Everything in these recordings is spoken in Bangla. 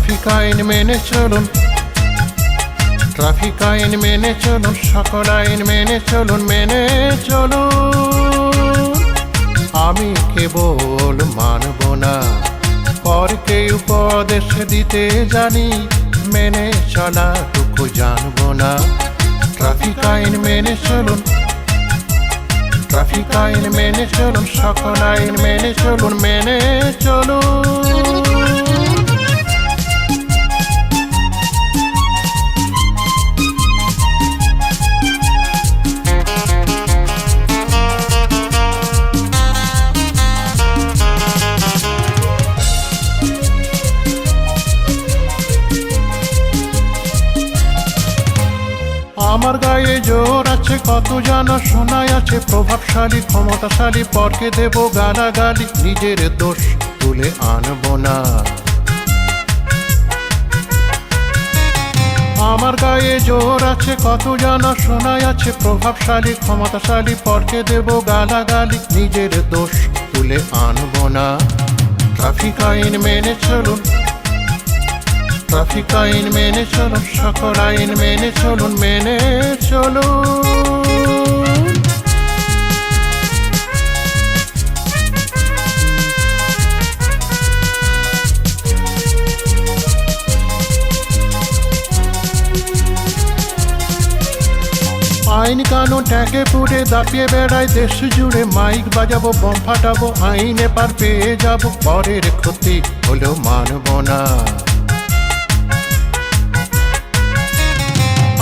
ট্রাফিক আইন মেনে চলুন, ট্রাফিক আইন মেনে চলুন, সকল আইন মেনে চলুন, মেনে চলুন। আমি কেবল মানব না, পরকে উপদেশ দিতে জানি, মেনে চলাটুকু জানবো না। ট্রাফিক আইন মেনে চলুন, ট্রাফিক আইন মেনে চলুন, সকল আইন মেনে চলুন, মেনে চলুন। আমার গায়ে জোর আছে, কত জানা শোনায় আছে, প্রভাবশালী ক্ষমতাশালী, পরকে দেব গালাগালি, নিজের দোষ তুলে আনব না। আমার গায়ে জোর আছে, কত জানা শোনায় আছে, প্রভাবশালী ক্ষমতাশালী, পরকে দেব গালাগালি, নিজের দোষ তুলে আনব না। ট্রাফিক আইন মেনে চলুন, ট্রাফিক আইন মেনে চলুন, সকল আইন মেনে চলুন, মেনে চলুন। আইন কানুন ট্যাগে পুড়ে দাপিয়ে বেড়ায় দেশ জুড়ে, মাইক বাজাবো, বম ফাটাবো, আইনে পার পেয়ে যাবো, পরের ক্ষতি হলেও মানব না।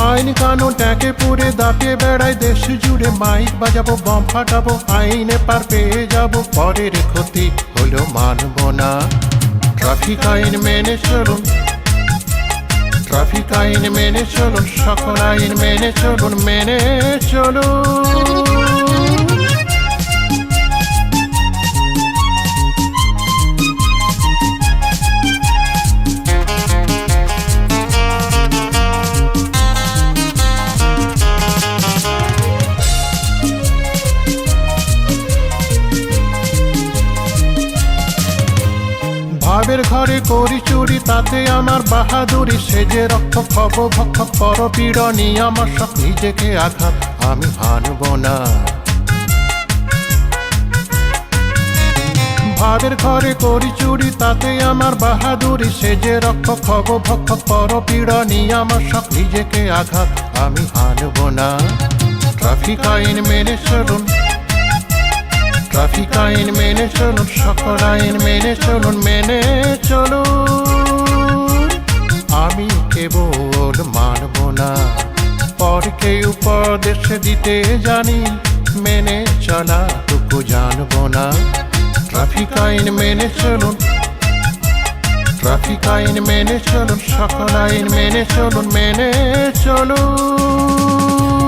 আইন কানুন ট্যাগে পুড়ে দাপিয়ে বেড়ায় দেশ জুড়ে, মাইক বাজাবো, বম ফাটাবো, আইনে পার পেয়ে যাবো, পরের ক্ষতি হলেও মানব না। ট্রাফিক আইন মেনে চলুন, ট্রাফিক আইন মেনে চলুন, সকল আইন মেনে চলুন, মেনে চলুন। ভাবের ঘরে করি চুরি, তাতে আমার বাহাদুরি, সেজে রক্ষক হব ভক্ষক, পরপীড়নী আমার শখ, নিজেকে আঘাত আমি হানব না। ভাবের ঘরে করি চুরি, তাতে আমার বাহাদুরি, সেজে রক্ষক হব ভক্ষক, পরপীড়নী আমার শখ, নিজেকে আঘাত আমি হানব না। ট্রাফিক আইন মেনে চলুন, ট্রাফিক আইন মেনে চলুন, সকল আইন মেনে চলুন, মেনে চলুন। আমি কেবল মানব না, পরকে উপদেশ দিতে জানি, মেনে চলাটুকু জানব না। ট্রাফিক আইন মেনে চলুন, ট্রাফিক আইন মেনে চলুন, সকল আইন মেনে চলুন, মেনে চলুন।